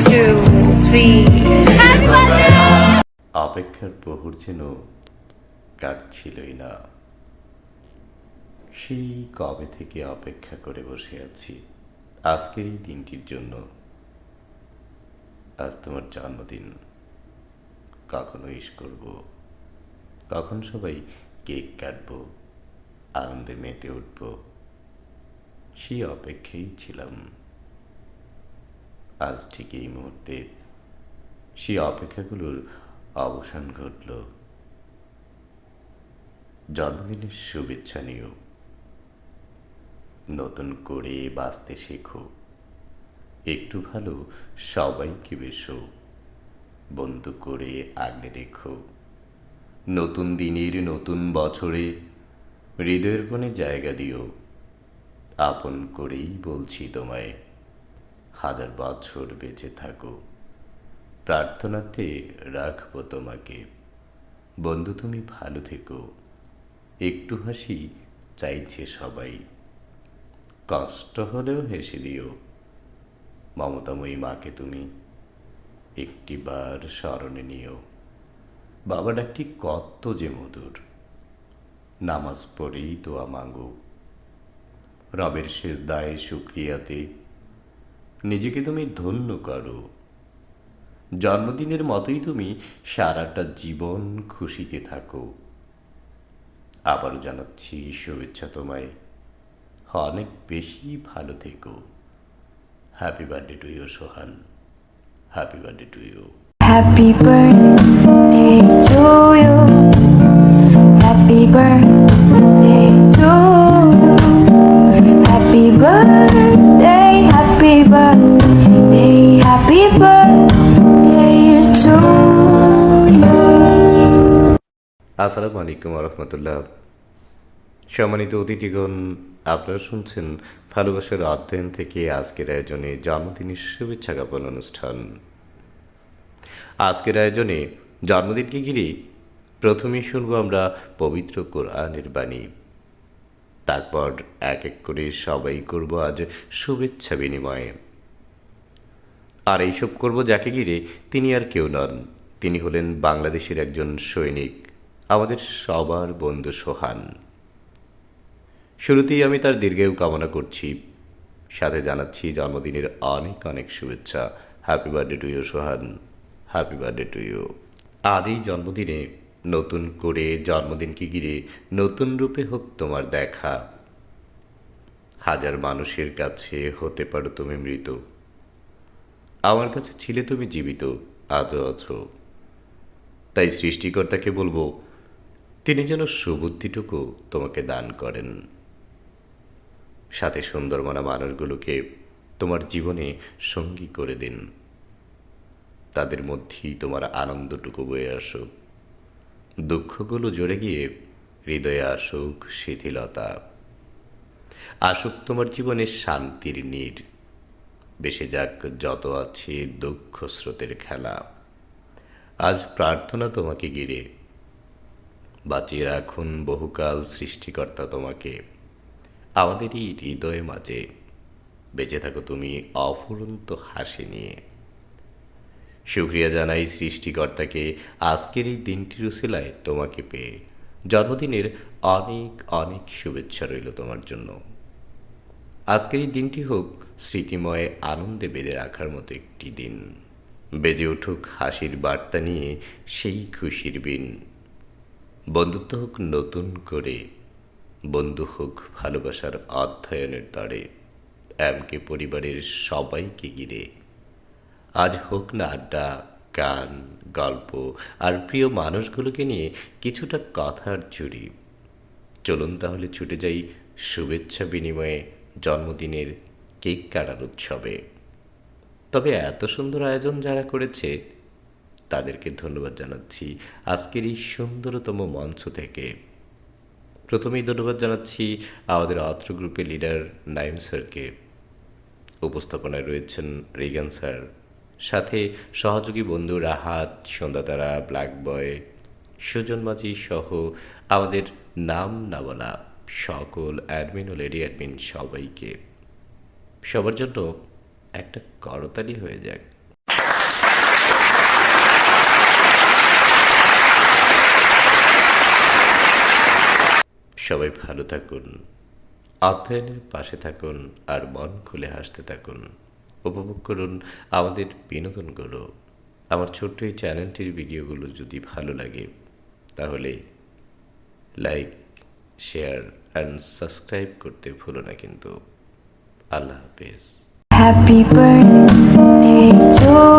two, three. অপেক্ষার প্রহর যেন কাটছিলই না। সেই কবে থেকে অপেক্ষা করে বসে আছি আজকের এই দিনটির জন্য। আজ তোমার জন্মদিন। কখন উইশ করব, কখন সবাই কেক কাটবো, আনন্দে মেতে উঠব, সেই অপেক্ষায় ছিলাম। আজ ঠিক এই মুহূর্তে সেই অপেক্ষাগুলোর অবসান ঘটল। জন্মদিনের শুভেচ্ছা নিও। নতুন করে বাঁচতে শেখো, একটু ভালো সবাইকে বেশো, বন্ধু করে আগলে রেখো। নতুন দিনের নতুন বছরে হৃদয়ের কোণে জায়গা দিও। আপন করেই বলছি তোমায়, হাজার বছর বেঁচে থাকো। প্রার্থনাতে রাখবো তোমাকে, বন্ধু তুমি ভালো থেকো। একটু হাসি চাইছে সবাই, কষ্ট হলেও হেসে দিও। মমতাময়ী মাকে তুমি একটিবার স্মরণে নিও। বাবা ডাকটি কত যে মধুর, নামাজ পড়েই দোয়া মাগো। রবের সেজদায় শুকরিয়াতে নিজেকে তুমি ধন্য করো। জন্মদিনের মতোই তুমি সারাটা জীবন খুশিতে থাকো। আবারও জানাচ্ছি শুভেচ্ছা তোমায়, অনেক বেশি ভালো থেকো। Happy birthday to you Sohan, happy birthday to you. Happy birthday to you. Happy birthday to you. Happy birthday, happy birthday, happy birthday to you. আসসালামু আলাইকুম রহমতুল্লাহ। সম্মানিত অতিথিগণ, আপনারা শুনছেন ভালোবাসার অধ্যয়ন থেকে আজকের আয়োজনে জন্মদিনের শুভেচ্ছা জ্ঞাপন অনুষ্ঠান। আজকের আয়োজনে জন্মদিনকে ঘিরে প্রথমেই শুনব আমরা পবিত্র কোরআনের বাণী। তারপর এক এক করে সবাই করব আজ শুভেচ্ছা বিনিময়ে। আর এইসব করব যাকে ঘিরে তিনি আর কেউ নন, তিনি হলেন বাংলাদেশের একজন সৈনিক, আমাদের সবার বন্ধু সোহান। শুরুতেই আমি তার দীর্ঘায়ু কামনা করছি, সাথে জানাচ্ছি জন্মদিনের অনেক অনেক শুভেচ্ছা। Happy birthday to you Sohan, happy birthday to you. আজ এই জন্মদিনে নতুন করে জন্মদিনকে ঘিরে নতুন রূপে হোক তোমার দেখা। হাজার মানুষের কাছে হতে পারো তুমি মৃত, আমার কাছে ছিলে তুমি জীবিত, আজও আছো। তাই সৃষ্টিকর্তাকে বলবো, তিনি যেন সুবুদ্ধিটুকু তোমাকে দান করেন, সাথে সুন্দর মনা মানুষগুলোকে তোমার জীবনে সঙ্গী করে দিন। তাদের মধ্যেই তোমার আনন্দটুকু বয়ে আসুক, দুঃখগুলো জড়ে গিয়ে হৃদয়ে আসুক শিথিলতা। আসুক তোমার জীবনে শান্তির নীড়, বেসে যাক যত আছে দুঃখ স্রোতের খেলা। আজ প্রার্থনা তোমাকে ঘিরে, বাঁচিয়ে রাখুন বহুকাল সৃষ্টিকর্তা তোমাকে আমাদের এই হৃদয়ে মাঝে। বেঁচে থাকো তুমি অফুরন্ত হাসি নিয়ে। শুকরিয়া জানাই সৃষ্টিকর্তাকে আজকের এই দিনটির উসিলায় তোমাকে পেয়ে। জন্মদিনের অনেক অনেক শুভেচ্ছা রইল তোমার জন্য। আজকের এই দিনটি হোক স্মৃতিময়, আনন্দে বেঁধে রাখার মতো একটি দিন। বেজে উঠুক হাসির বার্তা নিয়ে সেই খুশির বিন। বন্ধুত্ব হোক নতুন করে, বন্ধু হোক ভালোবাসার অধ্যয়নের তরে। এমকে পরিবারের সবাইকে ঘিরে আজ হোক না আড্ডা, গান, গল্প আর প্রিয় মানুষগুলোকে নিয়ে কিছুটা কথার জুড়ি। চলুন তাহলে ছুটে যাই শুভেচ্ছা বিনিময়ে জন্মদিনের কেক কাটার উৎসবে। তবে এত সুন্দর আয়োজন যারা করেছে তাদেরকে ধন্যবাদ জানাচ্ছি আজকের এই সুন্দরতম মঞ্চ থেকে। প্রথমেই ধন্যবাদ জানাচ্ছি আমাদের অত্র গ্রুপের লিডার নাইম স্যারকে। উপস্থাপনায় রয়েছেন রিগান স্যার, সাথে সহযোগী বন্ধু রাহাত, সন্ধ্যাতারা, ব্ল্যাক বয়, সুজন মাঝি সহ আমাদের নাম না বলা সকল অ্যাডমিন ও লেডি অ্যাডমিন সবাইকে। সবার জন্য একটা করতালি হয়ে যাক। সবাই ভালো থাকুন, অধ্যয়নের পাশে থাকুন, আর মন খুলে হাসতে থাকুন। উপভোগ করুন আমাদের বিনোদনগুলো। আমার ছোট্ট এই চ্যানেলটির ভিডিওগুলো যদি ভালো লাগে তাহলে লাইক, শেয়ার অ্যান্ড সাবস্ক্রাইব করতে ভুলো না কিন্তু। আল্লাহ হাফেজ। Happy birthday to